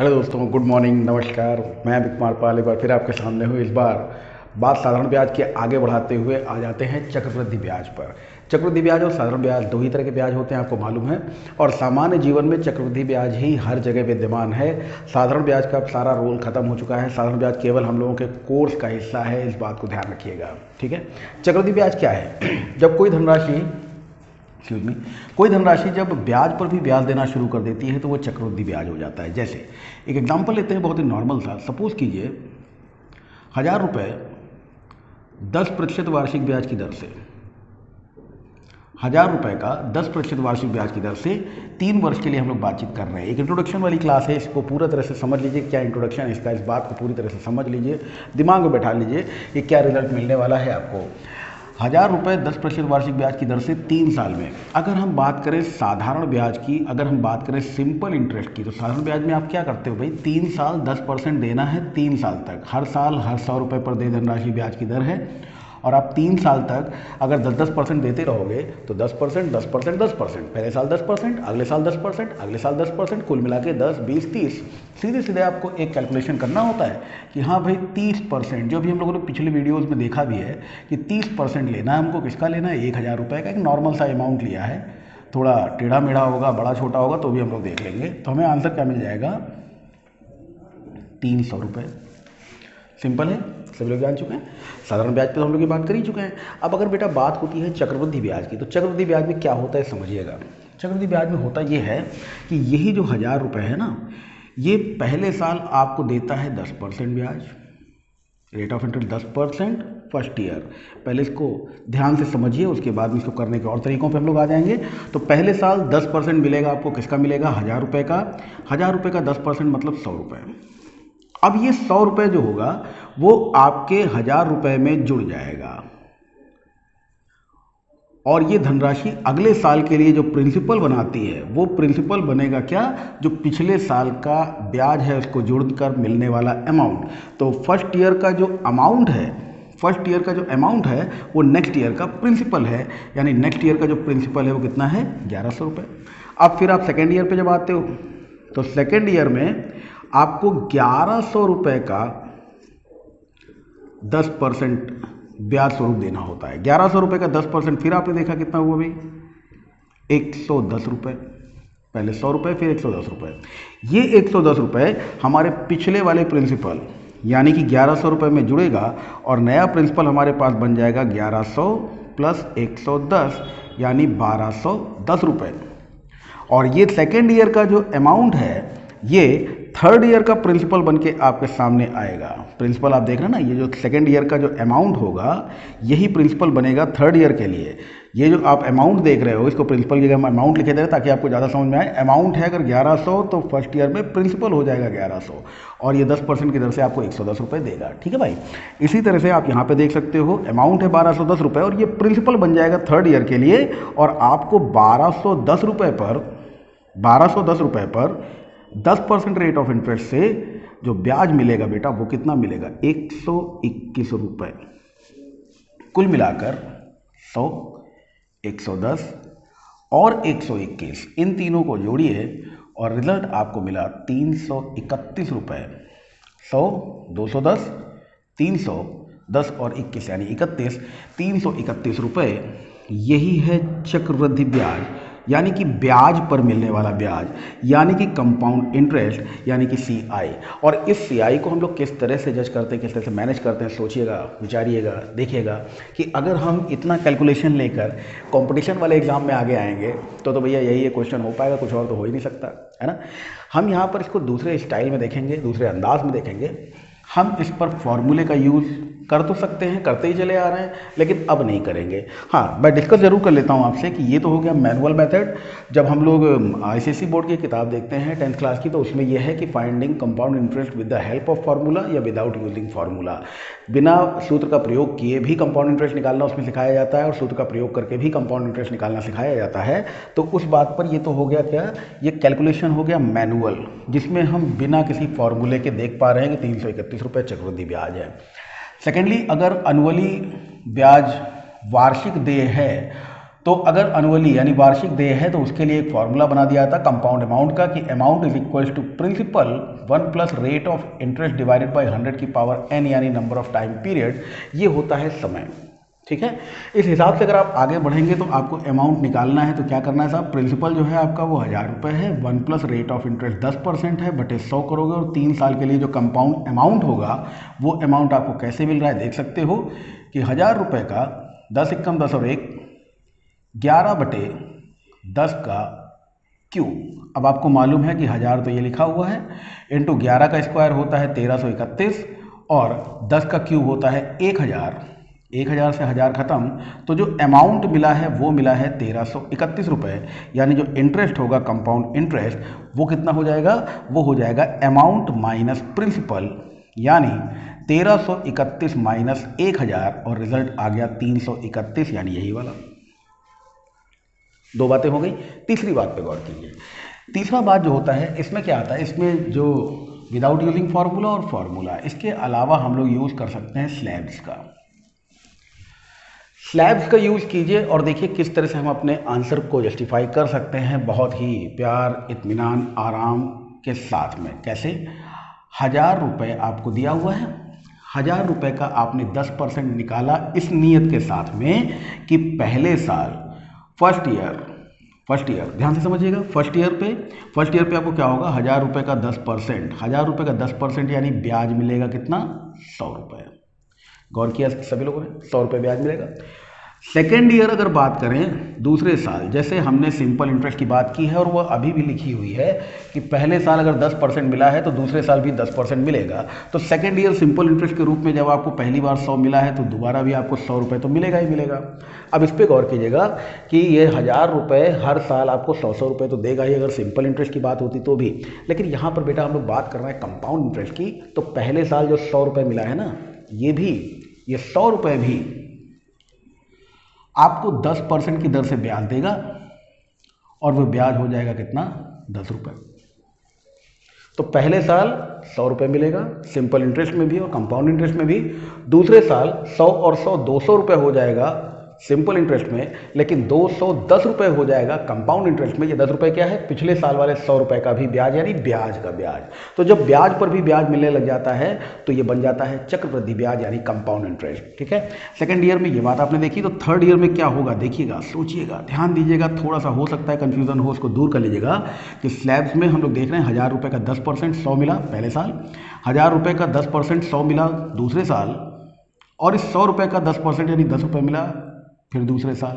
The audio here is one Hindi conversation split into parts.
हेलो दोस्तों, गुड मॉर्निंग, नमस्कार। मैं अमित कुमार पाल एक बार फिर आपके सामने हूँ। इस बार बात साधारण ब्याज के आगे बढ़ाते हुए आ जाते हैं चक्रवृद्धि ब्याज पर। चक्रवृद्धि ब्याज और साधारण ब्याज दो ही तरह के ब्याज होते हैं, आपको मालूम है। और सामान्य जीवन में चक्रवृद्धि ब्याज ही हर जगह विद्यमान है। साधारण ब्याज का अब सारा रोल खत्म हो चुका है। साधारण ब्याज केवल हम लोगों के कोर्स का हिस्सा है, इस बात को ध्यान रखिएगा, ठीक है। चक्रवृद्धि ब्याज क्या है? जब कोई धनराशि जब ब्याज पर भी ब्याज देना शुरू कर देती है तो वो चक्रवृद्धि ब्याज हो जाता है। जैसे एक एग्जांपल लेते हैं, बहुत ही नॉर्मल सा। सपोज कीजिए 1000 रुपये 10% वार्षिक ब्याज की दर से, 1000 रुपये का 10% वार्षिक ब्याज की दर से 3 वर्ष के लिए हम लोग बातचीत कर रहे हैं। एक इंट्रोडक्शन वाली क्लास है, इसको पूरा तरह से समझ लीजिए। क्या इंट्रोडक्शन है इसका, इस बात को पूरी तरह से समझ लीजिए, दिमाग में बैठा लीजिए कि क्या रिजल्ट मिलने वाला है आपको। 1000 रुपये 10% वार्षिक ब्याज की दर से 3 साल में। अगर हम बात करें साधारण ब्याज की, अगर हम बात करें सिंपल इंटरेस्ट की, तो साधारण ब्याज में आप क्या करते हो भाई? 3 साल 10% देना है, 3 साल तक। हर साल हर 100 रुपये पर दे धनराशि ब्याज की दर है। और आप 3 साल तक अगर 10% देते रहोगे तो 10%, 10%, 10%, पहले साल 10%, अगले साल 10%, अगले साल 10%, कुल मिला के 10, 20, 30। सीधे सीधे आपको एक कैलकुलेशन करना होता है कि हाँ भाई 30%, जो भी हम लोगों ने पिछले वीडियोज़ में देखा भी है कि 30% लेना है हमको। किसका लेना है? 1000 रुपये का एक नॉर्मल सा अमाउंट लिया है। थोड़ा टेढ़ा मेढ़ा होगा, बड़ा छोटा होगा तो भी हम लोग देख लेंगे। तो हमें आंसर क्या मिल जाएगा? 300 रुपये। सिंपल है, सभी लोग जान चुके हैं। साधारण ब्याज पे तो हम लोग ये बात कर ही चुके हैं। अब अगर बेटा बात होती है चक्रवृद्धि ब्याज की, तो चक्रवृद्धि ब्याज में क्या होता है समझिएगा। चक्रवृद्धि ब्याज में होता ये है कि यही जो 1000 रुपये है ना, ये पहले साल आपको देता है 10% ब्याज, rate of interest 10% first year. पहले इसको ध्यान से समझिए, उसके बाद में इसको करने के और तरीकों पे हम लोग आ जाएंगे। तो पहले साल 10% मिलेगा आपको। किसका मिलेगा? 1000 रुपये का। 1000 रुपये का 10% मतलब 100 रुपये। अब ये 100 रुपये जो होगा वो आपके 1000 रुपये में जुड़ जाएगा, और ये धनराशि अगले साल के लिए जो प्रिंसिपल बनाती है वो प्रिंसिपल बनेगा क्या? जो पिछले साल का ब्याज है उसको जोड़कर मिलने वाला अमाउंट। तो फर्स्ट ईयर का जो अमाउंट है वो नेक्स्ट ईयर का प्रिंसिपल है। यानी नेक्स्ट ईयर का जो प्रिंसिपल है वो कितना है? 1100 रुपये। अब फिर आप सेकेंड ईयर पे जब आते हो तो सेकेंड ईयर में आपको 1100 रुपये का 10% ब्याज स्वरूप देना होता है। 1100 रुपये का 10%, फिर आपने देखा कितना हुआ भाई? 110 रुपये। पहले 100 रुपये, फिर 110 रुपये। ये 110 रुपये हमारे पिछले वाले प्रिंसिपल यानी कि 1100 रुपये में जुड़ेगा, और नया प्रिंसिपल हमारे पास बन जाएगा 1100 प्लस 110 यानी 1210 रुपये। और ये सेकेंड ईयर का जो अमाउंट है ये थर्ड ईयर का प्रिंसिपल बन के आपके सामने आएगा। प्रिंसिपल आप देख रहे हैं ना, ये जो सेकेंड ईयर का जो अमाउंट होगा यही प्रिंसिपल बनेगा थर्ड ईयर के लिए। ये जो आप अमाउंट देख रहे हो इसको प्रिंसिपल की जगह हम अमाउंट लिखे दे रहे हैं ताकि आपको ज़्यादा समझ में आए। अमाउंट है अगर 1100 तो फर्स्ट ईयर में प्रिंसिपल हो जाएगा 1100, और ये 10% की दर से आपको 110 रुपये देगा। ठीक है भाई। इसी तरह से आप यहाँ पे देख सकते हो, अमाउंट है 1210 रुपये और ये प्रिंसिपल बन जाएगा थर्ड ईयर के लिए, और आपको 1210 रुपये पर 10% रेट ऑफ इंटरेस्ट से जो ब्याज मिलेगा बेटा वो कितना मिलेगा? 121 रुपये। कुल मिलाकर 100, 110 और 121, इन तीनों को जोड़िए और रिजल्ट आपको मिला 331 रुपये। 100, 210, 310 और 21 यानी 31, 331 रुपये। यही है चक्रवृद्धि ब्याज, यानी कि ब्याज पर मिलने वाला ब्याज, यानी कि कंपाउंड इंटरेस्ट, यानी कि CI। और इस CI को हम लोग किस तरह से जज करते हैं, किस तरह से मैनेज करते हैं, सोचिएगा, विचारिएगा, देखिएगा कि अगर हम इतना कैलकुलेशन लेकर कंपटीशन वाले एग्जाम में आगे आएंगे तो भैया यही ये क्वेश्चन हो पाएगा, कुछ और तो हो ही नहीं सकता, है ना। हम यहाँ पर इसको दूसरे स्टाइल में देखेंगे, दूसरे अंदाज में देखेंगे। हम इस पर फॉर्मूले का यूज़ कर तो सकते हैं, करते ही चले आ रहे हैं, लेकिन अब नहीं करेंगे। हाँ, मैं डिस्कस जरूर कर लेता हूँ आपसे कि ये तो हो गया मैनुअल मेथड। जब हम लोग ICSE बोर्ड की किताब देखते हैं 10th क्लास की, तो उसमें यह है कि finding compound interest with the help of formula या विदाउट यूजिंग फार्मूला। बिना सूत्र का प्रयोग किए भी कंपाउंड इंटरेस्ट निकालना उसमें सिखाया जाता है, और सूत्र का प्रयोग करके भी कंपाउंड इंटरेस्ट निकालना सिखाया जाता है। तो उस बात पर ये तो हो गया क्या? ये कैलकुलेशन हो गया मैनुअल, जिसमें हम बिना किसी फार्मूले के देख पा रहे हैं कि 331 रुपये चक्रवृद्धि ब्याज है। सेकेंडली, अगर अनुअली ब्याज वार्षिक देय है तो अगर अनुअली यानी वार्षिक देय है तो उसके लिए एक फॉर्मूला बना दिया था कंपाउंड अमाउंट का कि amount is equal to principal 1 plus rate of interest divided by 100 की पावर n यानी नंबर ऑफ टाइम पीरियड, ये होता है समय। ठीक है, इस हिसाब से अगर आप आगे बढ़ेंगे तो आपको अमाउंट निकालना है तो क्या करना है साहब, प्रिंसिपल जो है आपका वो 1000 रुपये है, 1 प्लस रेट ऑफ इंटरेस्ट 10% है, बटे 100 करोगे और 3 साल के लिए जो कंपाउंड अमाउंट होगा वो अमाउंट आपको कैसे मिल रहा है देख सकते हो कि 1000 रुपये का 10 एकम 10 और 1 11 बटे 10 का क्यूब। अब आपको मालूम है कि 1000 तो ये लिखा हुआ है, इंटू 11 का स्क्वायर होता है 1331 और 10 का क्यूब होता है 1000। 1000 से 1000 खत्म, तो जो अमाउंट मिला है वो मिला है 1331 रुपये, यानी जो इंटरेस्ट होगा कंपाउंड इंटरेस्ट वो कितना हो जाएगा, वो हो जाएगा अमाउंट माइनस प्रिंसिपल, यानी 1331 माइनस 1000 और रिजल्ट आ गया 331, यानी यही वाला। दो बातें हो गई। तीसरी बात पे गौर कीजिए। तीसरा बात जो होता है इसमें क्या आता है, इसमें जो विदाउट यूजिंग फार्मूला और फार्मूला, इसके अलावा हम लोग यूज़ कर सकते हैं स्लैब्स का। स्लैब्स का यूज़ कीजिए और देखिए किस तरह से हम अपने आंसर को जस्टिफाई कर सकते हैं बहुत ही प्यार, इत्मीनान, आराम के साथ में। कैसे, 1000 रुपये आपको दिया हुआ है, 1000 रुपये का आपने 10% निकाला इस नीयत के साथ में कि पहले साल फर्स्ट ईयर ध्यान से समझिएगा, फर्स्ट ईयर पे आपको क्या होगा, 1000 रुपये का 10%, 1000 रुपये का 10% यानी ब्याज मिलेगा कितना, 100 रुपये। गौर किया सभी लोगों ने, 100 रुपये ब्याज मिलेगा। सेकेंड ईयर अगर बात करें, दूसरे साल, जैसे हमने सिंपल इंटरेस्ट की बात की है और वह अभी भी लिखी हुई है कि पहले साल अगर 10% मिला है तो दूसरे साल भी 10% मिलेगा। तो सेकेंड ईयर सिंपल इंटरेस्ट के रूप में जब आपको पहली बार 100 मिला है तो दोबारा भी आपको 100 रुपये तो मिलेगा ही मिलेगा। अब इस पर गौर कीजिएगा कि ये 1000 रुपये हर साल आपको 100 रुपये तो देगा ही, अगर सिंपल इंटरेस्ट की बात होती तो भी। लेकिन यहाँ पर बेटा हम लोग बात कर रहे हैं कंपाउंड इंटरेस्ट की, तो पहले साल जो 100 रुपये मिला है ना, ये 100 रुपये भी आपको 10% की दर से ब्याज देगा और वो ब्याज हो जाएगा कितना, 10 रुपये। तो पहले साल 100 रुपये मिलेगा सिंपल इंटरेस्ट में भी और कंपाउंड इंटरेस्ट में भी, दूसरे साल 100 और 100 200 रुपये हो जाएगा सिंपल इंटरेस्ट में, लेकिन 210 रुपये हो जाएगा कंपाउंड इंटरेस्ट में। ये 10 रुपये क्या है, पिछले साल वाले 100 रुपये का भी ब्याज, यानी ब्याज का ब्याज। तो जब ब्याज पर भी ब्याज मिलने लग जाता है तो ये बन जाता है चक्रवृद्धि ब्याज, यानी कंपाउंड इंटरेस्ट। ठीक है, सेकंड ईयर में ये बात आपने देखी। तो थर्ड ईयर में क्या होगा, देखिएगा, सोचिएगा, ध्यान दीजिएगा, थोड़ा सा हो सकता है कन्फ्यूजन हो, उसको दूर कर लीजिएगा। कि स्लैब्स में हम लोग देख रहे हैं 1000 रुपये का 10% 100 मिला पहले साल, 1000 रुपये का 10% 100 मिला दूसरे साल, और इस 100 रुपये का 10% यानी 10 रुपये मिला फिर दूसरे साल।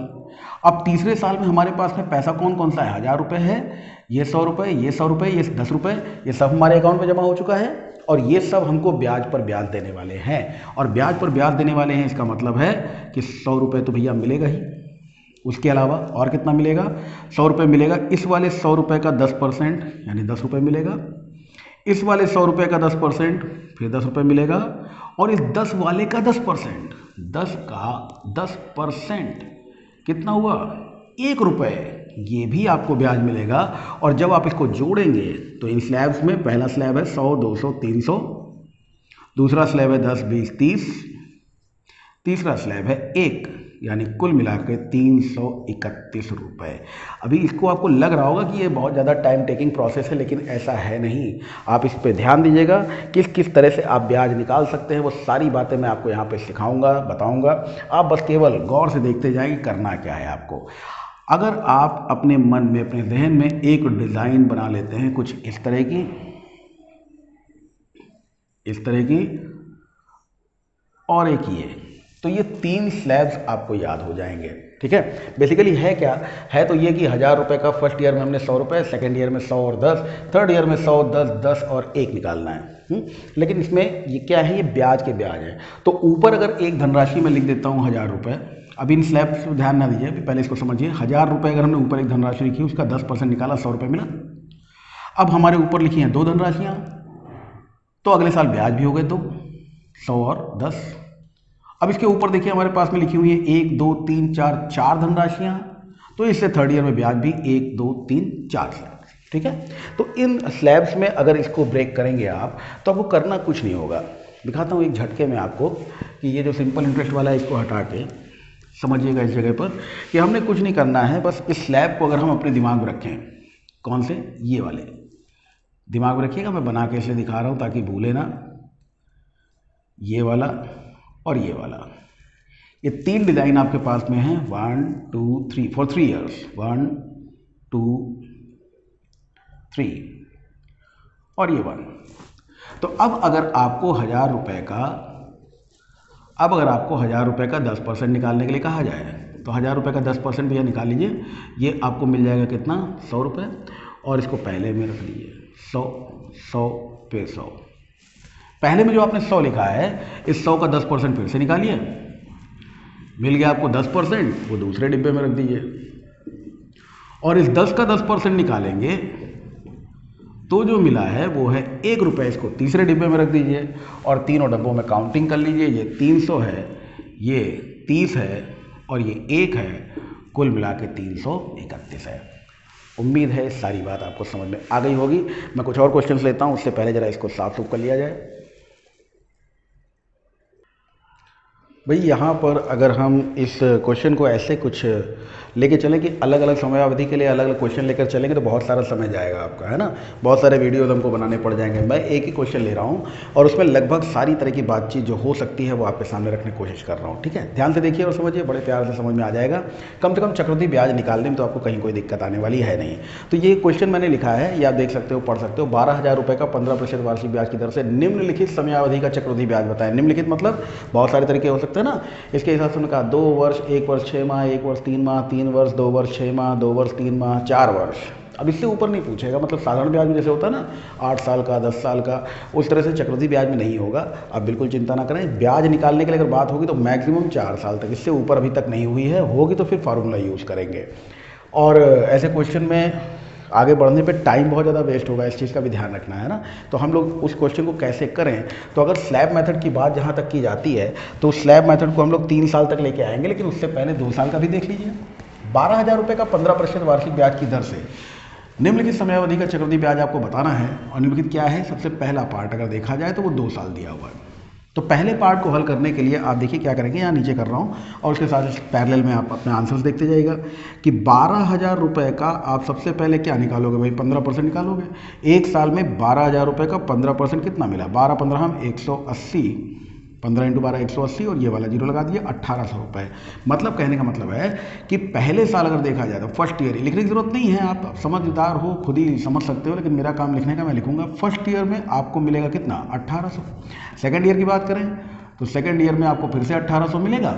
अब तीसरे साल में हमारे पास में पैसा कौन कौन सा है, 1000 रुपये है, ये 100 रुपये, ये 100 रुपये, ये 10 रुपये, ये सब हमारे अकाउंट में जमा हो चुका है और ये सब हमको ब्याज पर ब्याज देने वाले हैं। और ब्याज पर ब्याज देने वाले हैं, इसका मतलब है कि 100 रुपये तो भैया मिलेगा ही, उसके अलावा और कितना मिलेगा, 100 रुपये मिलेगा। इस वाले 100 रुपये का 10% यानी 10 रुपये मिलेगा, इस वाले 100 रुपये का 10% फिर 10 रुपये मिलेगा, और इस 10 वाले का 10%, 10 का 10% कितना हुआ, 1 रुपये, ये भी आपको ब्याज मिलेगा। और जब आप इसको जोड़ेंगे तो इन स्लैब्स में पहला स्लैब है 100, 200, 300, दूसरा स्लैब है 10, 20, 30, तीसरा स्लैब है 1, यानी कुल मिलाकर 331 रुपये। अभी इसको आपको लग रहा होगा कि ये बहुत ज़्यादा टाइम टेकिंग प्रोसेस है, लेकिन ऐसा है नहीं। आप इस पे ध्यान दीजिएगा, किस किस तरह से आप ब्याज निकाल सकते हैं, वो सारी बातें मैं आपको यहाँ पे सिखाऊंगा, बताऊंगा। आप बस केवल गौर से देखते जाएंगे करना क्या है आपको। अगर आप अपने मन में, अपने जहन में एक डिज़ाइन बना लेते हैं कुछ इस तरह की, और एक ये, तो ये 3 स्लैब्स आपको याद हो जाएंगे। ठीक है, बेसिकली है क्या है, तो ये कि 1000 रुपये का फर्स्ट ईयर में हमने 100 रुपये, सेकेंड ईयर में 100 और 10, थर्ड ईयर में 100, 10, 10 और 1 निकालना है। लेकिन इसमें ये क्या है, ये ब्याज के ब्याज है। तो ऊपर अगर एक धनराशि में लिख देता हूँ 1000 रुपये, अब इन स्लैब्स पर ध्यान ना दीजिए, पहले इसको समझिए। 1000 रुपये अगर हमने ऊपर एक धनराशि लिखी, उसका 10% निकाला, 100 रुपये मिला। अब हमारे ऊपर लिखी हैं 2 धनराशियाँ, तो अगले साल ब्याज भी हो गए 2, 100 और 10। अब इसके ऊपर देखिए हमारे पास में लिखी हुई है 1, 2, 3, 4 धनराशियाँ, तो इससे थर्ड ईयर में ब्याज भी 1, 2, 3, 4 स्लैब। ठीक है, तो इन स्लैब्स में अगर इसको ब्रेक करेंगे आप, तो आपको करना कुछ नहीं होगा। दिखाता हूँ एक झटके में आपको कि ये जो सिंपल इंटरेस्ट वाला है इसको हटा के समझिएगा इस जगह पर कि हमने कुछ नहीं करना है, बस इस स्लैब को अगर हम अपने दिमाग में रखें, कौन से, ये वाले दिमाग में रखिएगा, मैं बना के इसलिए दिखा रहा हूँ ताकि भूले ना, ये वाला और ये वाला, ये 3 डिज़ाइन आपके पास में हैं, 1 2 3 फॉर 3 ईयर्स, 1 2 3 और ये 1। तो अब अगर आपको 1000 रुपये का 10% निकालने के लिए कहा जाए तो 1000 रुपये का 10% भैया निकाल लीजिए, ये आपको मिल जाएगा कितना, 100 रुपये, और इसको पहले में रख लीजिए 100 100 पे 100। पहले में जो आपने 100 लिखा है, इस 100 का 10% फिर से निकालिए, मिल गया आपको 10%, वो दूसरे डिब्बे में रख दीजिए, और इस 10 का 10% निकालेंगे तो जो मिला है वो है 1 रुपये, इसको तीसरे डिब्बे में रख दीजिए, और तीनों डब्बों में काउंटिंग कर लीजिए, ये 300 है, ये 30 है और ये 1 है, कुल मिला के 331 है। उम्मीद है सारी बात आपको समझ में आ गई होगी। मैं कुछ और क्वेश्चंस लेता हूँ, उससे पहले ज़रा इसको साफ सुफ कर लिया जाए। भाई यहाँ पर अगर हम इस क्वेश्चन को ऐसे कुछ लेके चलें कि अलग अलग समयावधि के लिए अलग अलग क्वेश्चन लेकर चलेंगे तो बहुत सारा समय जाएगा आपका, है ना, बहुत सारे वीडियोस हमको बनाने पड़ जाएंगे। मैं एक ही क्वेश्चन ले रहा हूँ और उसमें लगभग सारी तरह की बातचीत जो हो सकती है वो आपके सामने रखने की कोशिश कर रहा हूँ, ठीक है। ध्यान से देखिए और समझिए, बड़े प्यार से समझ में आ जाएगा। कम से कम चक्रवृद्धि ब्याज निकालने में तो आपको कहीं कोई दिक्कत आने वाली है नहीं। तो ये क्वेश्चन मैंने लिखा है, ये आप देख सकते हो, पढ़ सकते हो। 12,000 रुपये का 15% वार्षिक ब्याज की दर से निम्नलिखित समयावधि का चक्रवृद्धि ब्याज बताएं। निम्नलिखित मतलब बहुत सारे तरीके हो सकते हैं ना, इसके हिसाब से उन्होंने कहा 2 वर्ष, 1 वर्ष 6 माह, 1 वर्ष 3 माह, 3 वर्ष 2 वर्ष 6 माह, 2 वर्ष 3 माह, 4 वर्ष। अब इससे ऊपर नहीं पूछेगा, मतलब साधारण ब्याज में जैसे होता है ना 8 साल का, 10 साल का, उस तरह से चक्रवृद्धि ब्याज में नहीं होगा। आप बिल्कुल चिंता ना करें। ब्याज निकालने के लिए अगर बात होगी तो मैक्सिमम 4 साल तक, इससे ऊपर अभी तक नहीं हुई है, होगी तो फिर फार्मूला यूज़ करेंगे। और ऐसे क्वेश्चन में आगे बढ़ने पे टाइम बहुत ज़्यादा वेस्ट होगा, इस चीज़ का भी ध्यान रखना है ना। तो हम लोग उस क्वेश्चन को कैसे करें, तो अगर स्लैब मेथड की बात जहाँ तक की जाती है तो स्लैब मेथड को हम लोग 3 साल तक लेके आएंगे, लेकिन उससे पहले 2 साल का भी देख लीजिए। 12,000 रुपये का 15% वार्षिक ब्याज की दर से निम्नलिखित समयावधि का चक्रवृद्धि ब्याज आपको बताना है। और निम्नलिखित क्या है, सबसे पहला पार्ट अगर देखा जाए तो वो 2 साल दिया हुआ है। तो पहले पार्ट को हल करने के लिए आप देखिए क्या करेंगे, यहाँ नीचे कर रहा हूँ और उसके साथ पैरेलल में आप अपने आंसर्स देखते जाइएगा कि 12,000 रुपये का आप सबसे पहले क्या निकालोगे भाई, 15% निकालोगे। 1 साल में 12,000 रुपये का 15% कितना मिला, 12 15 हम 180, 15 × 12 180, और ये वाला जीरो लगा दिए, 1,800 रुपये। मतलब कहने का मतलब है कि पहले साल अगर देखा जाए तो फर्स्ट ईयर, लिखने की ज़रूरत नहीं है, आप समझदार हो, खुद ही समझ सकते हो, लेकिन मेरा काम लिखने का, मैं लिखूंगा। फर्स्ट ईयर में आपको मिलेगा कितना, 1,800। सेकेंड ईयर की बात करें तो सेकेंड ईयर में आपको फिर से 1,800 मिलेगा,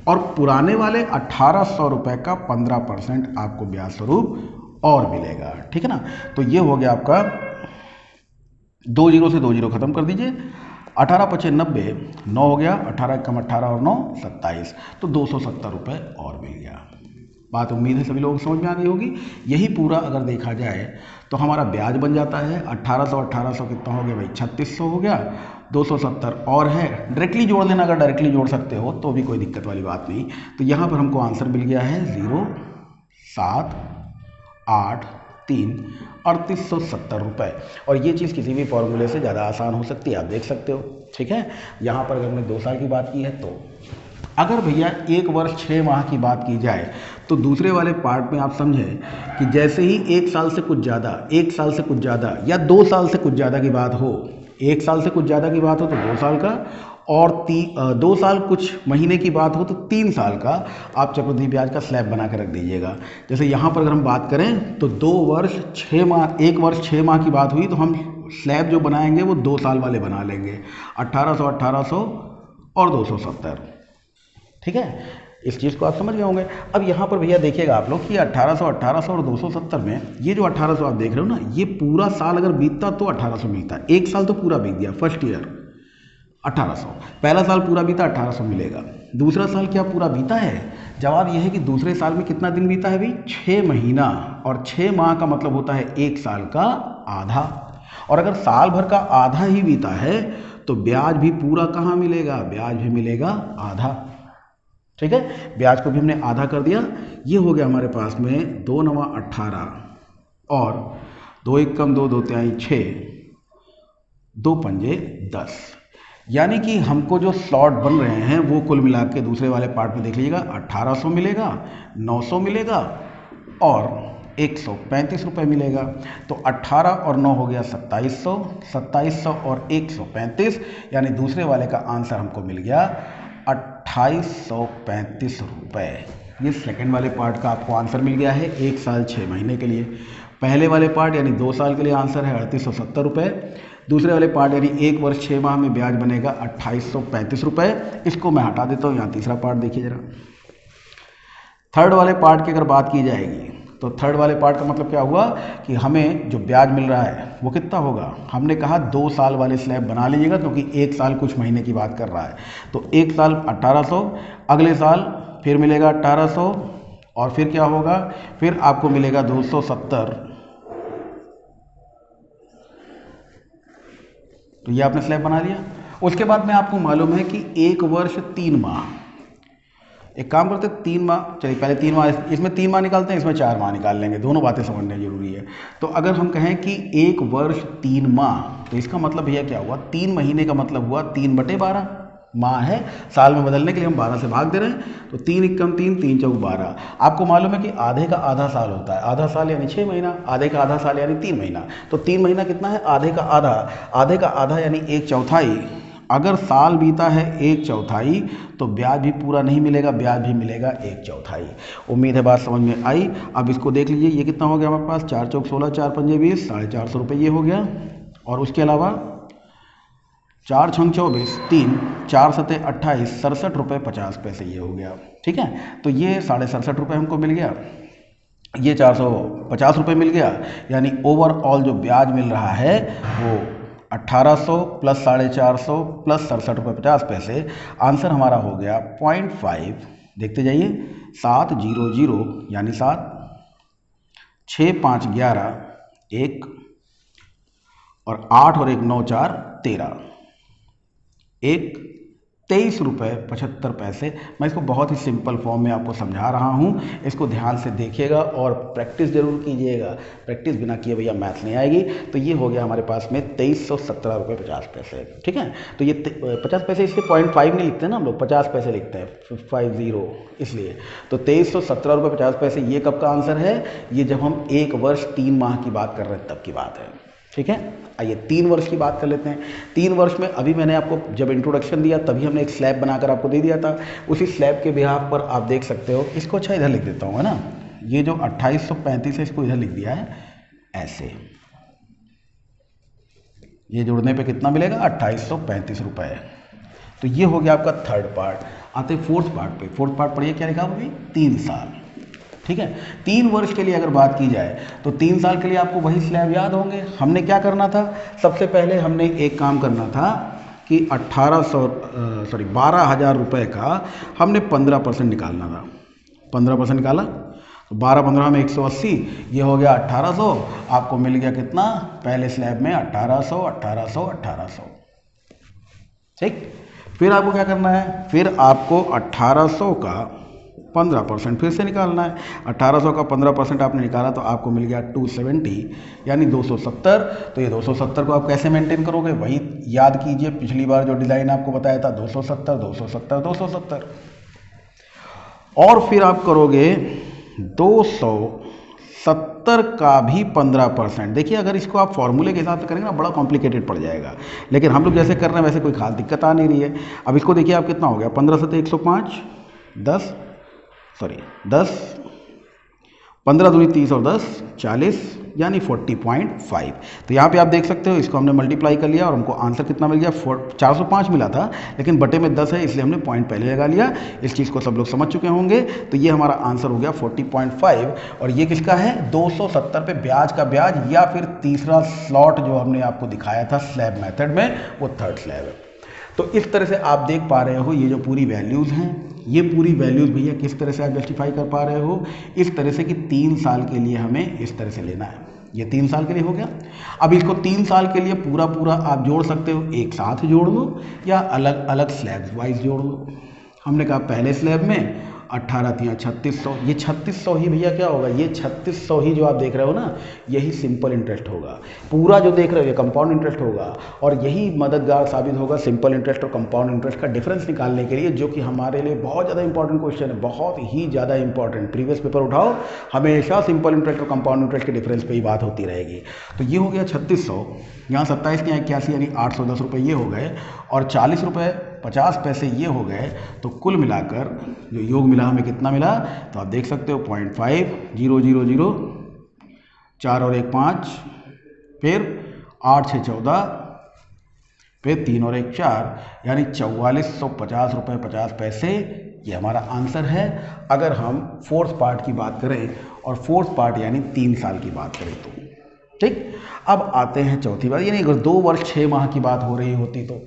और पुराने वाले 1,800 रुपये का 15% आपको ब्याज स्वरूप और मिलेगा, ठीक है ना। तो ये हो गया आपका, 2 जीरो से 2 जीरो खत्म कर दीजिए, 18 × 5 = 90, 9 हो गया, 18 कम 18 और 9 27, तो 270 रुपये और मिल गया। बात उम्मीद है सभी लोगों को समझ में आ गई होगी। यही पूरा अगर देखा जाए तो हमारा ब्याज बन जाता है 1800 कितना हो गया भाई, 3600 हो गया, 270 और है, डायरेक्टली जोड़ लेना, अगर डायरेक्टली जोड़ सकते हो तो भी कोई दिक्कत वाली बात नहीं। तो यहाँ पर हमको आंसर मिल गया है 0 7 8 3 3870 रुपये। और ये चीज़ किसी भी फॉर्मूले से ज़्यादा आसान हो सकती है, आप देख सकते हो, ठीक है। यहाँ पर अगर हमने 2 साल की बात की है, तो अगर भैया 1 वर्ष 6 माह की बात की जाए तो दूसरे वाले पार्ट में आप समझें कि जैसे ही 1 साल से कुछ ज़्यादा, 1 साल से कुछ ज़्यादा या 2 साल से कुछ ज़्यादा की बात हो, 1 साल से कुछ ज़्यादा की बात हो तो 2 साल का, और 2 साल कुछ महीने की बात हो तो 3 साल का आप चक्रवृद्धि ब्याज का स्लैब बना कर रख दीजिएगा। जैसे यहाँ पर अगर हम बात करें तो 2 वर्ष 6 माह, 1 वर्ष 6 माह की बात हुई तो हम स्लैब जो बनाएंगे वो 2 साल वाले बना लेंगे, 1800 और 270, ठीक है। इस चीज़ को आप समझ गए होंगे। अब यहाँ पर भैया देखिएगा आप लोग कि 1800 और 270 में ये जो 1800 आप देख रहे हो ना, ये पूरा साल अगर बीतता तो 1800 मिलता। 1 साल तो पूरा बीत गया, फर्स्ट ईयर 1800, पहला साल पूरा बीता 1800 मिलेगा। दूसरा साल क्या पूरा बीता है? जवाब यह है कि दूसरे साल में कितना दिन बीता है भाई, 6 महीना, और 6 माह का मतलब होता है 1 साल का आधा। और अगर साल भर का आधा ही बीता है तो ब्याज भी पूरा कहाँ मिलेगा, ब्याज भी मिलेगा आधा, ठीक है। ब्याज को भी हमने आधा कर दिया। ये हो गया हमारे पास में 2 9 18 और 2 1 कम 2 2 3 6, 2 पंजे 10। यानी कि हमको जो स्लॉट बन रहे हैं वो कुल मिला के दूसरे वाले पार्ट में देख लीजिएगा 1800 मिलेगा, 900 मिलेगा और 135 रुपये मिलेगा। तो 18 और 9 हो गया 2700, 2700 और 135, यानी दूसरे वाले का आंसर हमको मिल गया 2835 रुपये। ये सेकंड वाले पार्ट का आपको आंसर मिल गया है 1 साल 6 महीने के लिए। पहले वाले पार्ट यानी 2 साल के लिए आंसर है 3870 रुपये। दूसरे वाले पार्ट यानी 1 वर्ष 6 माह में ब्याज बनेगा 2835 रुपये। इसको मैं हटा देता हूँ, यहाँ तीसरा पार्ट देखिए जरा। थर्ड वाले पार्ट की अगर बात की जाएगी तो थर्ड वाले पार्ट का मतलब क्या हुआ कि हमें जो ब्याज मिल रहा है वो कितना होगा। हमने कहा 2 साल वाले स्लैब बना लीजिएगा क्योंकि 1 साल कुछ महीने की बात कर रहा है। तो 1 साल 1800, अगले साल फिर मिलेगा 1800 और फिर क्या होगा, फिर आपको मिलेगा 270। तो ये आपने स्लैब बना लिया। उसके बाद में आपको मालूम है कि 1 वर्ष 3 माह, एक काम करते हैं 3 माह, चलिए पहले 3 माह, इसमें 3 माह निकालते हैं, इसमें 4 माह निकाल लेंगे, दोनों बातें समझना जरूरी है। तो अगर हम कहें कि 1 वर्ष 3 माह, तो इसका मतलब भैया क्या हुआ, 3 महीने का मतलब हुआ 3/12 माह है, साल में बदलने के लिए हम 12 से भाग दे रहे हैं। तो 3 एकम 3, 3 चौक 12। आपको मालूम है कि आधे का आधा साल होता है, आधा साल यानी 6 महीना, आधे का आधा साल यानी 3 महीना। तो 3 महीना कितना है, आधे का आधा, आधे का आधा यानी 1/4। अगर साल बीता है 1/4 तो ब्याज भी पूरा नहीं मिलेगा, ब्याज भी मिलेगा 1/4। उम्मीद है बात समझ में आई। अब इसको देख लीजिए, ये कितना हो गया हमारे पास, 4 चौक 16, 4 पंजे 20, 450 रुपये ये हो गया। और उसके अलावा 4 छंग 24, 3, 4 सते 28, 67 रुपये 50 पैसे ये हो गया। ठीक है, तो ये 67.5 रुपये हमको मिल गया, ये 450 रुपये मिल गया। यानी ओवरऑल जो ब्याज मिल रहा है वो 1800 प्लस 450 प्लस 67 रुपये 50 पैसे। आंसर हमारा हो गया 0.5, देखते जाइए, 700 यानी 7, 6 5 11, 1 और 8 और 1 9 4 13, 23 रुपये 75 पैसे। मैं इसको बहुत ही सिंपल फॉर्म में आपको समझा रहा हूँ, इसको ध्यान से देखिएगा और प्रैक्टिस जरूर कीजिएगा। प्रैक्टिस बिना किए भैया मैथ नहीं आएगी। तो ये हो गया हमारे पास में 2317 रुपये 50 पैसे। ठीक है, तो ये 50 पैसे इसलिए 0.5 नहीं लिखते ना हम लोग, 50 पैसे लिखते हैं, 50 इसलिए। तो 2317 रुपये 50 पैसे ये कब का आंसर है, ये जब हम 1 वर्ष 3 माह की बात कर रहे हैं तब की बात है। ठीक है, आइए 3 वर्ष की बात कर लेते हैं। 3 वर्ष में अभी मैंने आपको जब इंट्रोडक्शन दिया तभी हमने एक स्लैब बनाकर आपको दे दिया था। उसी स्लैब के बिहाफ पर आप देख सकते हो, इसको अच्छा इधर लिख देता हूँ, है ना, ये जो 2835 है इसको इधर लिख दिया है ऐसे। ये जोड़ने पे कितना मिलेगा, 2835 रुपये। तो ये हो गया आपका थर्ड पार्ट। आते फोर्थ पार्ट पे। फोर्थ पार्ट पढ़िए, क्या लिखा अभी, 3 साल। ठीक है, 3 वर्ष के लिए अगर बात की जाए तो 3 साल के लिए आपको वही स्लैब याद होंगे। हमने क्या करना था, सबसे पहले हमने एक काम करना था कि 12,000 रुपये का हमने 15% निकालना था। 15% निकाला तो 12-15 में 180, ये हो गया 1800। आपको मिल गया कितना, पहले स्लैब में 1800, 1800, 1800। ठीक, फिर आपको क्या करना है, फिर आपको 1800 का 15% फिर से निकालना है। 1800 का 15% आपने निकाला तो आपको मिल गया 270 यानी 270। तो ये 270 को आप कैसे मेंटेन करोगे, वही याद कीजिए, पिछली बार जो डिज़ाइन आपको बताया था, 270 270 270। और फिर आप करोगे 270 का भी 15%। देखिए अगर इसको आप फॉर्मूले के हिसाब से करेंगे ना बड़ा कॉम्प्लिकेटेड पड़ जाएगा, लेकिन हम लोग जैसे कर रहे हैं वैसे कोई खास दिक्कत आ नहीं रही है। अब इसको देखिए आप कितना हो गया, 15 से 105, 10, 15 दूनी 30 और 10 40 यानी 40.5। तो यहाँ पे आप देख सकते हो, इसको हमने मल्टीप्लाई कर लिया और हमको आंसर कितना मिल गया, 405 मिला था, लेकिन बटे में 10 है इसलिए हमने पॉइंट पहले लगा लिया। इस चीज़ को सब लोग समझ चुके होंगे। तो ये हमारा आंसर हो गया 40.5। और ये किसका है, 270 पे ब्याज का ब्याज, या फिर तीसरा स्लॉट जो हमने आपको दिखाया था स्लैब मेथड में, वो थर्ड स्लैब है। तो इस तरह से आप देख पा रहे हो, ये जो पूरी वैल्यूज़ हैं, ये पूरी वैल्यूज़ भैया किस तरह से आप जस्टिफाई कर पा रहे हो, इस तरह से कि 3 साल के लिए हमें इस तरह से लेना है। ये 3 साल के लिए हो गया। अब इसको 3 साल के लिए पूरा पूरा आप जोड़ सकते हो, एक साथ जोड़ लो या अलग अलग स्लैब्स वाइज जोड़ लो। हमने कहा पहले स्लैब में 18 तियाँ 3600, ये 3600 ही भैया क्या होगा, ये 3600 ही जो आप देख रहे हो ना, यही सिंपल इंटरेस्ट होगा। पूरा जो देख रहे हो ये कंपाउंड इंटरेस्ट होगा, और यही मददगार साबित होगा सिंपल इंटरेस्ट और कंपाउंड इंटरेस्ट का डिफरेंस निकालने के लिए, जो कि हमारे लिए बहुत ज़्यादा इंपॉर्टेंट क्वेश्चन है, बहुत ही ज़्यादा इंपॉर्टेंट। प्रीवियस पेपर उठाओ, हमेशा सिंपल इंटरेस्ट और कंपाउंड इंटरेस्ट के डिफरेंस पे ही बात होती रहेगी। तो ये हो गया 3600, यहाँ 27 के 81 यानी 810 रुपये ये हो गए, और 40 रुपये 50 पैसे ये हो गए। तो कुल मिलाकर जो योग मिला हमें कितना मिला, तो आप देख सकते हो 0.5000, 4 और 1 5, फिर 8 6 14, फिर 3 और 1 4, यानी 4450 रुपये 50 पैसे, ये हमारा आंसर है। अगर हम फोर्थ पार्ट की बात करें, और फोर्थ पार्ट यानी 3 साल की बात करें तो ठीक। अब आते हैं चौथी बात, यानी अगर 2 वर्ष 6 माह की बात हो रही होती तो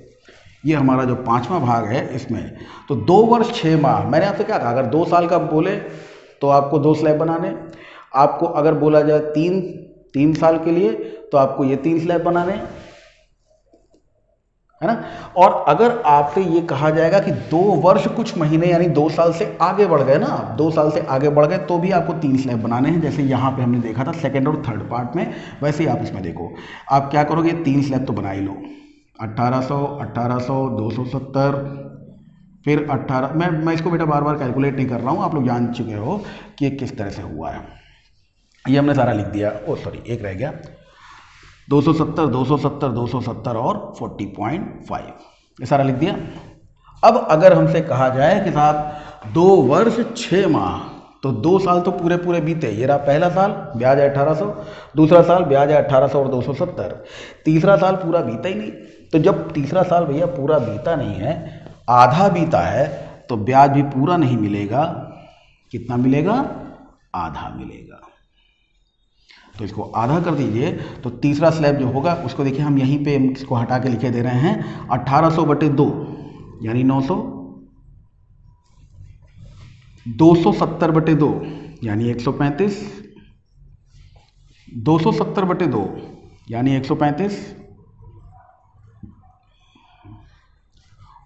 ये हमारा जो 5वां भाग है इसमें, तो 2 वर्ष 6 माह, मैंने आपसे क्या कहा, अगर 2 साल का बोले तो आपको 2 स्लैब बनाने, आपको अगर बोला जाए 3 साल के लिए तो आपको ये 3 स्लैब बनाने, है ना। और अगर आपसे ये कहा जाएगा कि 2 वर्ष कुछ महीने यानी 2 साल से आगे बढ़ गए ना, 2 साल से आगे बढ़ गए तो भी आपको 3 स्लैब बनाने हैं, जैसे यहाँ पे हमने देखा था सेकंड और थर्ड पार्ट में, वैसे ही आप इसमें देखो। आप क्या करोगे, 3 स्लैब तो बना ही लो, 1800, 1800, 270, फिर 18, मैं इसको बेटा बार बार कैलकुलेट नहीं कर रहा हूँ, आप लोग जान चुके हो कि किस तरह से हुआ है। ये हमने सारा लिख दिया, ओ सॉरी एक रह गया, 270, 270, 270 और 40.5, ये सारा लिख दिया। अब अगर हमसे कहा जाए कि साहब 2 वर्ष 6 माह, तो 2 साल तो पूरे पूरे बीते, ये रहा पहला साल, ब्याज है 1800, दूसरा साल ब्याज है 1800 और 270, तीसरा साल पूरा बीता ही नहीं। तो जब तीसरा साल भैया पूरा बीता नहीं है, आधा बीता है, तो ब्याज भी पूरा नहीं मिलेगा, कितना मिलेगा, आधा मिलेगा। तो इसको आधा कर दीजिए, तो तीसरा स्लैब जो होगा उसको देखिए, हम यहीं पे इसको हटा के लिखे दे रहे हैं 1800/2 यानी 900, 270/2 यानी 135, 270/2 यानी 135,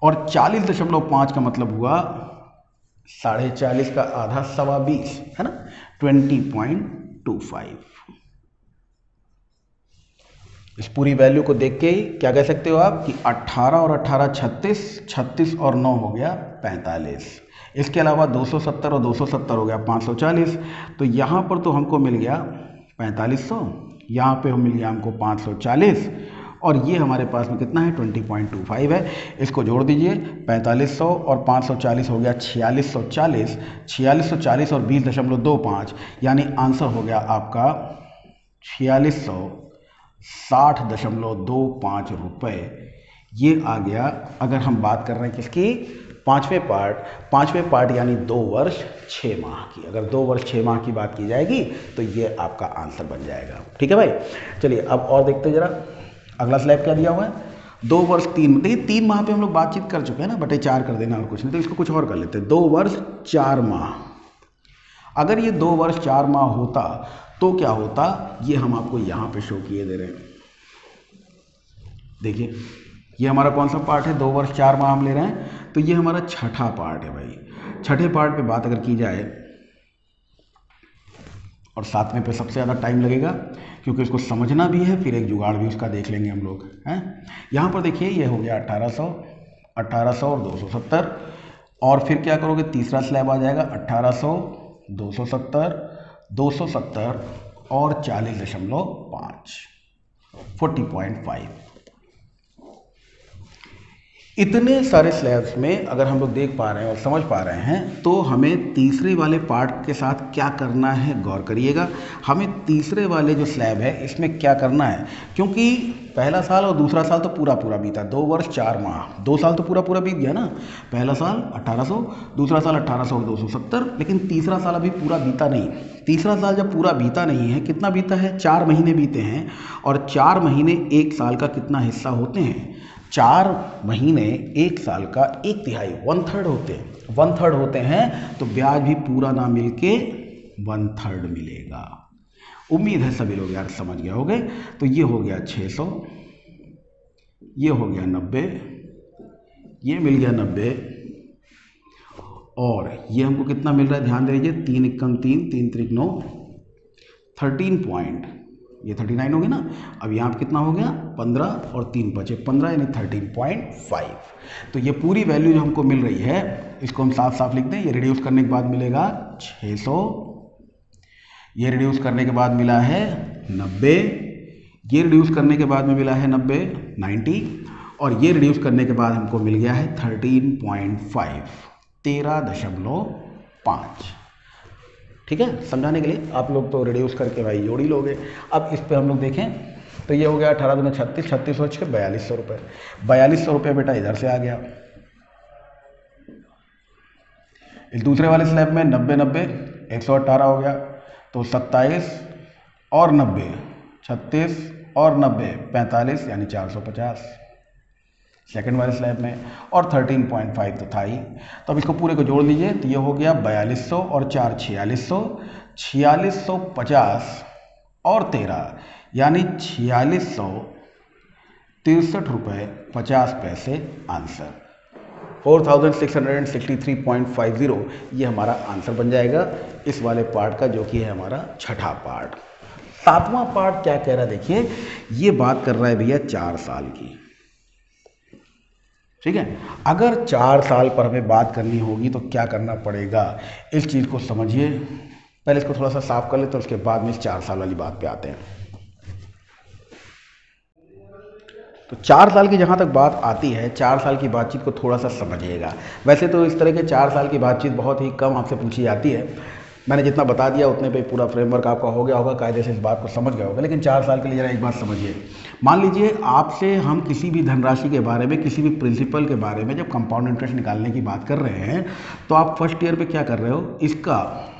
और 40.5 का मतलब हुआ 40.5 का आधा 20.25, है ना, 20.25। इस पूरी वैल्यू को देख के ही क्या कह सकते हो आप कि 18 और 18 36, 36 और 9 हो गया 45। इसके अलावा 270 और 270 हो गया 540। तो यहाँ पर तो हमको मिल गया 4500, यहाँ पे मिल गया हमको 540, और ये हमारे पास में कितना है 20.25 है। इसको जोड़ दीजिए, 4500 और 540 हो गया 4640, 4640 और 20.25, यानी आंसर हो गया आपका 4660.25 रुपये। ये आ गया। अगर हम बात कर रहे हैं किसकी, पाँचवें पार्ट यानी 2 वर्ष 6 माह की, अगर 2 वर्ष 6 माह की बात की जाएगी तो ये आपका आंसर बन जाएगा। ठीक है भाई, चलिए अब और देखते जरा अगला स्लैब क्या दिया हुआ है। 2 वर्ष 3, देखिए 3 माह पे हम लोग बातचीत कर चुके हैं ना, बटे 4 कर देना और कुछ नहीं, तो इसको कुछ और कर लेते हैं। 2 वर्ष 4 माह, अगर ये 2 वर्ष 4 माह होता तो क्या होता, ये हम आपको यहाँ पे शो किए दे रहे हैं। देखिए ये हमारा कौन सा पार्ट है, 2 वर्ष 4 माह हम ले रहे हैं, तो ये हमारा छठा पार्ट है भाई। छठे पार्ट पे बात अगर की जाए, और 7वें पे सबसे ज़्यादा टाइम लगेगा क्योंकि उसको समझना भी है, फिर एक जुगाड़ भी उसका देख लेंगे हम लोग, हैं। यहाँ पर देखिए ये हो गया 1800, 1800 और 270, और फिर क्या करोगे, तीसरा स्लैब आ जाएगा 1800, 270, 270 और 40.5, 40.5। इतने सारे स्लैब्स में अगर हम लोग देख पा रहे हैं और समझ पा रहे हैं, तो हमें तीसरे वाले पार्ट के साथ क्या करना है, गौर करिएगा। हमें तीसरे वाले जो स्लैब है इसमें क्या करना है, क्योंकि पहला साल और दूसरा साल तो पूरा पूरा बीता, 2 वर्ष 4 माह, 2 साल तो पूरा पूरा बीत गया ना। पहला साल 1800, दूसरा साल 1800 और 270, लेकिन तीसरा साल अभी पूरा बीता नहीं। तीसरा साल जब पूरा बीता नहीं है, कितना बीता है, 4 महीने बीते हैं, और 4 महीने 1 साल का कितना हिस्सा होते हैं, 4 महीने 1 साल का 1/3, 1/3 होते हैं, 1/3 होते हैं, तो ब्याज भी पूरा ना मिलके 1/3 मिलेगा। उम्मीद है सभी लोग यार समझ गए होंगे। तो ये हो गया 600, ये हो गया 90, ये मिल गया 90, और ये हमको कितना मिल रहा है, ध्यान दे लीजिए, 3 एकम 3, 3 त्रिक 9, 13 पॉइंट, ये 39 हो गया ना। अब यहाँ पे कितना हो गया, 15 और 3 बचे 15 यानी 13.5। तो ये पूरी वैल्यू जो हमको मिल रही है इसको हम साफ साफ लिख दें। ये रिड्यूस करने के बाद मिलेगा 600, ये रिड्यूस करने के बाद मिला है 90, ये रिड्यूस करने के बाद में मिला है 90 90, और ये रिड्यूस करने के बाद हमको मिल गया है 13.5, 13.5। ठीक है, समझाने के लिए आप लोग तो रिड्यूस करके भाई जोड़ ही लोगे। अब इस पे हम लोग देखें तो ये हो गया 18 दूनी 36, 36 और 6 4200 रुपये, 4200 रुपये बेटा इधर से आ गया। इस दूसरे वाले स्लैब में 90 90 118 हो गया, तो 27 और 90 36 और 90 45 यानी 450 सेकंड वाले स्लैब में, और 13.5 तो था ही। तो अब इसको पूरे को जोड़ लीजिए तो ये हो गया 4200 और 4 4600, 4650 और 13 यानी 4663 रुपये 50 पैसे आंसर। 4663.50 ये हमारा आंसर बन जाएगा इस वाले पार्ट का, जो कि है हमारा छठा पार्ट। सातवां पार्ट क्या कह रहा है, देखिए ये बात कर रहा है भैया 4 साल की। ठीक है, अगर 4 साल पर हमें बात करनी होगी तो क्या करना पड़ेगा, इस चीज़ को समझिए। पहले इसको थोड़ा सा साफ कर लेते तो उसके बाद में इस 4 साल वाली बात पे आते हैं। तो 4 साल की जहाँ तक बात आती है, 4 साल की बातचीत को थोड़ा सा समझिएगा। वैसे तो इस तरह के 4 साल की बातचीत बहुत ही कम आपसे पूछी जाती है, मैंने जितना बता दिया उतने पे पूरा फ्रेमवर्क आपका हो गया होगा, कायदे से इस बात को समझ गया होगा। लेकिन 4 साल के लिए जरा एक बात समझिए। मान लीजिए आपसे हम किसी भी धनराशि के बारे में, किसी भी प्रिंसिपल के बारे में जब कंपाउंड इंटरेस्ट निकालने की बात कर रहे हैं, तो आप फर्स्ट ईयर पे क्या कर रहे हो, इसका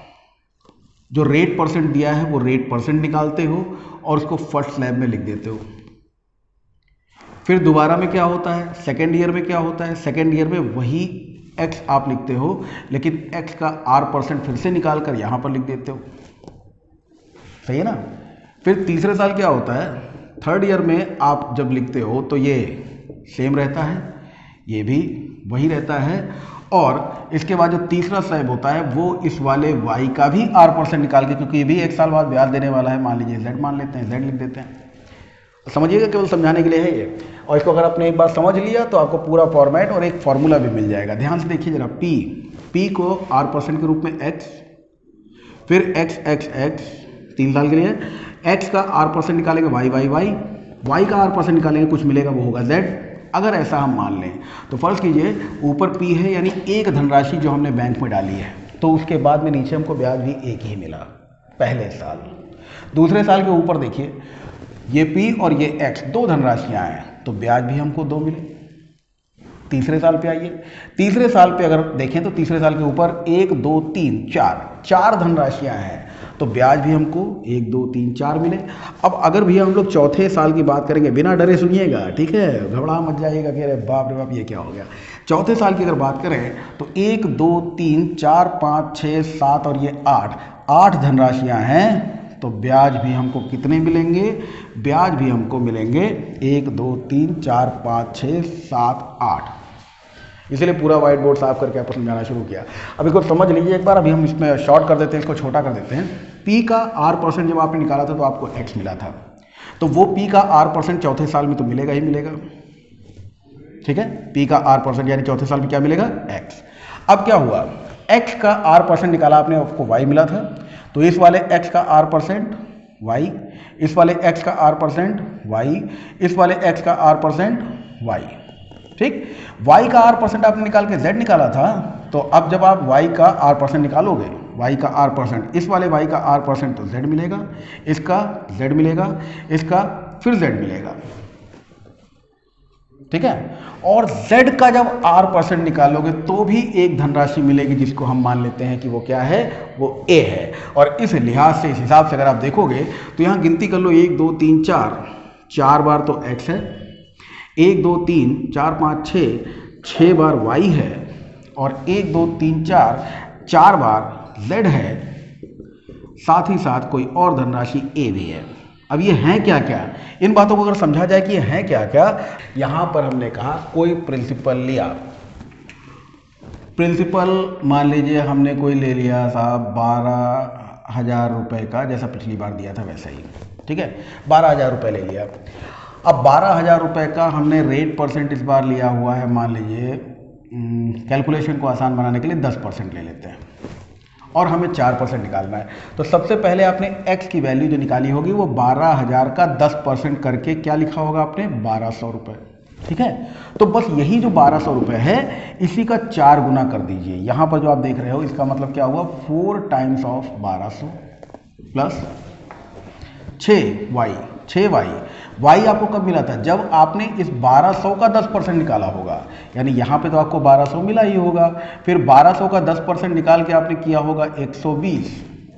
जो रेट परसेंट दिया है वो रेट परसेंट निकालते हो और उसको फर्स्ट स्लैब में लिख देते हो। फिर दोबारा में क्या होता है, सेकेंड ईयर में क्या होता है, सेकेंड ईयर में वही x आप लिखते हो, लेकिन x का r% फिर से निकाल कर यहाँ पर लिख देते हो। सही है ना। फिर तीसरे साल क्या होता है, थर्ड ईयर में आप जब लिखते हो तो ये सेम रहता है, ये भी वही रहता है, और इसके बाद जो तीसरा स्लैब होता है वो इस वाले y का भी r% निकाल के, क्योंकि ये भी 1 साल बाद ब्याज देने वाला है, मान लीजिए z मान लेते हैं, z लिख देते हैं। समझिएगा, केवल समझाने के लिए है ये। और इसको अगर आपने एक बार समझ लिया तो आपको पूरा फॉर्मेट और एक फॉर्मूला भी मिल जाएगा। ध्यान से देखिए जरा, p को r% के रूप में x, फिर x 3 साल के लिए, x का r% निकालेंगे y का r% निकालेंगे, कुछ मिलेगा वो होगा z। अगर ऐसा हम मान लें तो फर्ज कीजिए ऊपर p है, यानी एक धनराशि जो हमने बैंक में डाली है, तो उसके बाद में नीचे हमको ब्याज भी एक ही मिला पहले साल। दूसरे साल के ऊपर देखिए ये p और ये x दो धनराशियां हैं, तो ब्याज भी हमको 2 मिले। तीसरे साल पे आइए, तीसरे साल पे अगर देखें तो तीसरे साल के ऊपर 1 2 3 4 धनराशियां हैं, तो ब्याज भी हमको 1 2 3 4 मिले। अब अगर भी हम लोग चौथे साल की बात करेंगे, बिना डरे सुनिएगा, ठीक है, घबरा मत जाइएगा कि अरे बाप रे बाप ये क्या हो गया। चौथे साल की अगर बात करें तो 1 2 3 4 5 6 7 और ये 8 धनराशियां हैं, तो ब्याज भी हमको कितने मिलेंगे, ब्याज भी हमको मिलेंगे 1 2 3 4 5 6 7 8। इसलिए पूरा व्हाइट बोर्ड साफ करके आपको समझाना शुरू किया। अब इसको समझ लीजिए एक बार, अभी हम इसमें शॉर्ट कर देते हैं, इसको छोटा कर देते हैं। p का r% जब आपने निकाला था तो आपको x मिला था, तो वो p का r% चौथे साल में तो मिलेगा ही मिलेगा। ठीक है, p का r% यानी चौथे साल में क्या मिलेगा, x। अब क्या हुआ, x का r% निकाला आपने, आपको y मिला था, तो इस वाले x का r% y, इस वाले x का r% y, इस वाले x का r% y। ठीक, y का r% आपने निकाल के z निकाला था, तो अब जब आप y का r% निकालोगे, y का r%, इस वाले y का r% तो z मिलेगा, इसका z मिलेगा, इसका फिर z मिलेगा। ठीक है, और z का जब r% निकालोगे तो भी एक धनराशि मिलेगी, जिसको हम मान लेते हैं कि वो क्या है, वो a है। और इस लिहाज से, इस हिसाब से अगर आप देखोगे तो यहाँ गिनती कर लो, 1 2 3 4 बार तो x है, 1 2 3 4 5 6 बार y है, और 1 2 3 4 बार z है, साथ ही साथ कोई और धनराशि a भी है। अब ये हैं क्या क्या, इन बातों को अगर समझा जाए कि ये हैं क्या क्या, यहाँ पर हमने कहा कोई प्रिंसिपल लिया, प्रिंसिपल मान लीजिए हमने कोई ले लिया साहब 12,000 रुपये का, जैसा पिछली बार दिया था वैसा ही, ठीक है, 12,000 रुपये ले लिया। अब 12,000 रुपये का हमने रेट परसेंट इस बार लिया हुआ है, मान लीजिए कैलकुलेशन को आसान बनाने के लिए 10% ले लेते हैं और हमें 4% निकालना है। तो सबसे पहले आपने x की वैल्यू जो निकाली होगी वो 12,000 का 10% करके क्या लिखा होगा आपने, 1,200 रुपये, ठीक है। तो बस यही जो 1,200 रुपये है इसी का 4 गुना कर दीजिए। यहाँ पर जो आप देख रहे हो इसका मतलब क्या हुआ, 4 times of 1,200 plus 6y, 6y। y आपको कब मिला था, जब आपने इस 1,200 का 10% निकाला होगा, यानी यहाँ पे तो आपको 1,200 मिला ही होगा, फिर 1,200 का 10% निकाल के आपने किया होगा 120,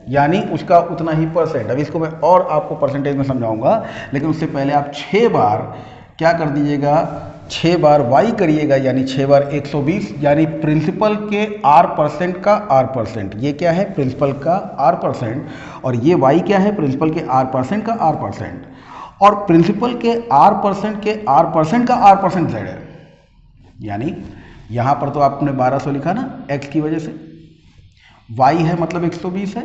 यानी उसका उतना ही परसेंट। अब इसको मैं और आपको परसेंटेज में समझाऊंगा, लेकिन उससे पहले आप 6 बार क्या कर दीजिएगा, 6 बार y करिएगा, यानी 6 बार 120, यानी प्रिंसिपल के r% का r%। ये क्या है, प्रिंसिपल का r%, और ये y क्या है, प्रिंसिपल के r% का r%, और प्रिंसिपल के r% के r% का r% z है। यानी यहाँ पर तो आपने 1,200 लिखा ना x की वजह से, y है मतलब 120 है,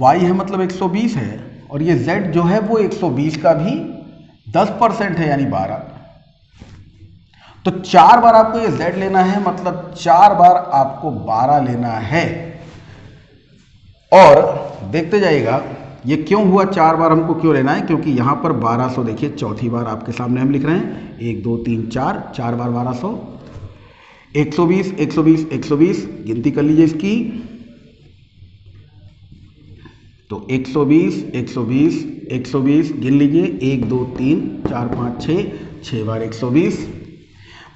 y है मतलब 120 है, और ये z जो है वो 120 का भी 10% है, यानी 12। तो 4 बार आपको ये z लेना है, मतलब 4 बार आपको 12 लेना है। और देखते जाइएगा ये क्यों हुआ, 4 बार हमको क्यों लेना है, क्योंकि यहां पर 1,200 देखिए चौथी बार आपके सामने हम लिख रहे हैं, 1 2 3 4, 4 बार 1,200, 120 120 120, गिनती कर लीजिए इसकी, तो 120 120 120 गिन लीजिए, 1 2 3 4 5 6, 6 बार 120।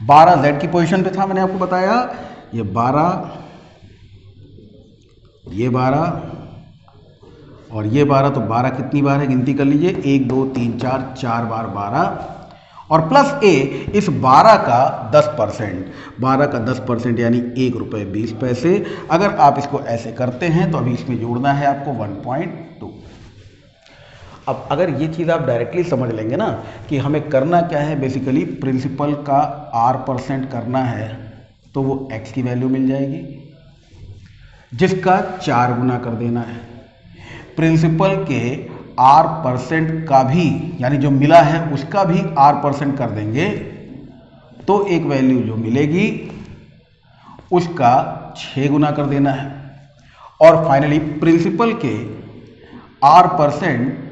12 z की पोजीशन पे था, मैंने आपको बताया, ये 12, ये 12 और ये 12, तो 12 कितनी बार है, गिनती कर लीजिए, 1 2 3 4, 4 बार 12, और प्लस a इस 12 का 10%, 12 का 10% यानी 1 रुपये 20 पैसे। अगर आप इसको ऐसे करते हैं तो अभी इसमें जोड़ना है आपको 1.2। अब अगर ये चीज़ आप डायरेक्टली समझ लेंगे ना कि हमें करना क्या है, बेसिकली प्रिंसिपल का r% करना है, तो वो x की वैल्यू मिल जाएगी जिसका 4 गुना कर देना है, प्रिंसिपल के r% का भी, यानी जो मिला है उसका भी r% कर देंगे, तो एक वैल्यू जो मिलेगी उसका 6 गुना कर देना है, और फाइनली प्रिंसिपल के r%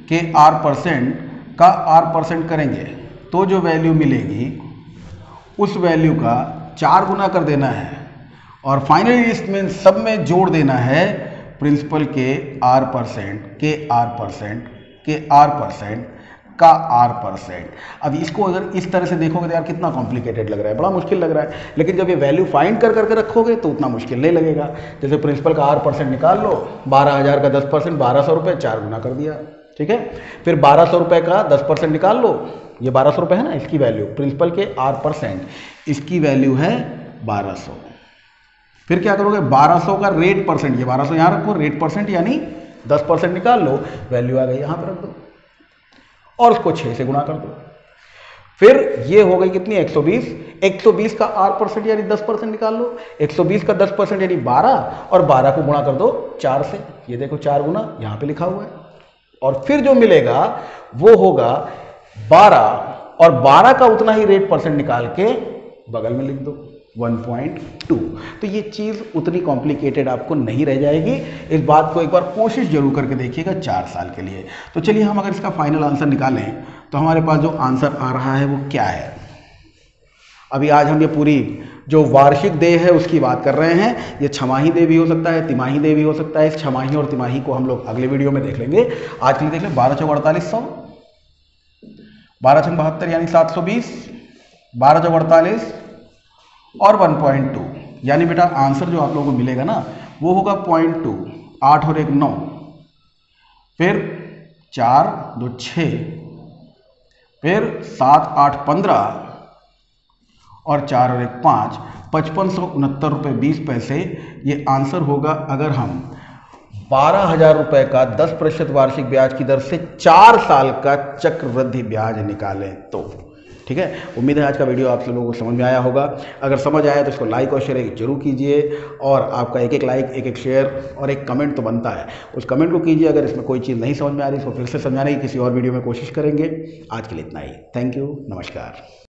के r% का r% करेंगे, तो जो वैल्यू मिलेगी उस वैल्यू का 4 गुना कर देना है, और फाइनली इसमें सब में जोड़ देना है प्रिंसिपल के r% के r% के r% का r%। अब इसको अगर इस तरह से देखोगे तो यार कितना कॉम्प्लिकेटेड लग रहा है, बड़ा मुश्किल लग रहा है, लेकिन जब ये वैल्यू फाइंड कर करके रखोगे तो उतना मुश्किल नहीं लगेगा। जैसे प्रिंसिपल का r% निकाल लो, 12,000 का 10%, 1,200 रुपये, 4 गुना कर दिया, ठीक है। फिर 1,200 रुपये का 10% निकाल लो, ये 1,200 रुपये है ना, इसकी वैल्यू प्रिंसिपल के r%, इसकी वैल्यू है 1,200। फिर क्या करोगे, 1,200 का रेट परसेंट, ये 1,200 यहाँ रखो, रेट परसेंट यानी 10% निकाल लो, वैल्यू आ गई यहाँ पर रख दो, और उसको 6 से गुना कर दो। फिर ये हो गई कितनी, 120, 120 का r% यानी 10% निकाल लो, 120 का 10% यानी 12, और 12 को गुणा कर दो 4 से, ये देखो 4 गुना यहाँ पे लिखा हुआ है, और फिर जो मिलेगा वो होगा 12, और 12 का उतना ही रेट परसेंट निकाल के बगल में लिख दो 1.2। तो ये चीज़ उतनी कॉम्प्लिकेटेड आपको नहीं रह जाएगी। इस बात को एक बार कोशिश जरूर करके देखिएगा 4 साल के लिए। तो चलिए हम अगर इसका फाइनल आंसर निकालें तो हमारे पास जो आंसर आ रहा है वो क्या है। अभी आज हम ये पूरी जो वार्षिक देय है उसकी बात कर रहे हैं। ये छमाही देय भी हो सकता है, तिमाही देय भी हो सकता है। इस छमाही और तिमाही को हम लोग अगले वीडियो में देख लेंगे। आज के लिए देख लें 12 चौक 4800, 12 छंग 72 यानी 720, 12 चौक 48 और 1.2, यानी बेटा आंसर जो आप लोगों को मिलेगा ना वो होगा 0.2। 8 और 1 9, फिर 4 2 6, फिर 7 8 15 और 4 और 1 5, 5569 रुपये 20 पैसे। ये आंसर होगा अगर हम 12,000 रुपये का 10% वार्षिक ब्याज की दर से 4 साल का चक्रवृद्धि ब्याज निकालें तो। ठीक है, उम्मीद है आज का वीडियो आप सब लोगों को समझ में आया होगा। अगर समझ आया तो इसको लाइक और शेयर जरूर कीजिए, और आपका एक एक लाइक, एक एक शेयर और एक कमेंट तो बनता है, उस कमेंट को कीजिए। अगर इसमें कोई चीज़ नहीं समझ में आ रही इसको फिर से समझाने की किसी और वीडियो में कोशिश करेंगे। आज के लिए इतना ही। थैंक यू, नमस्कार।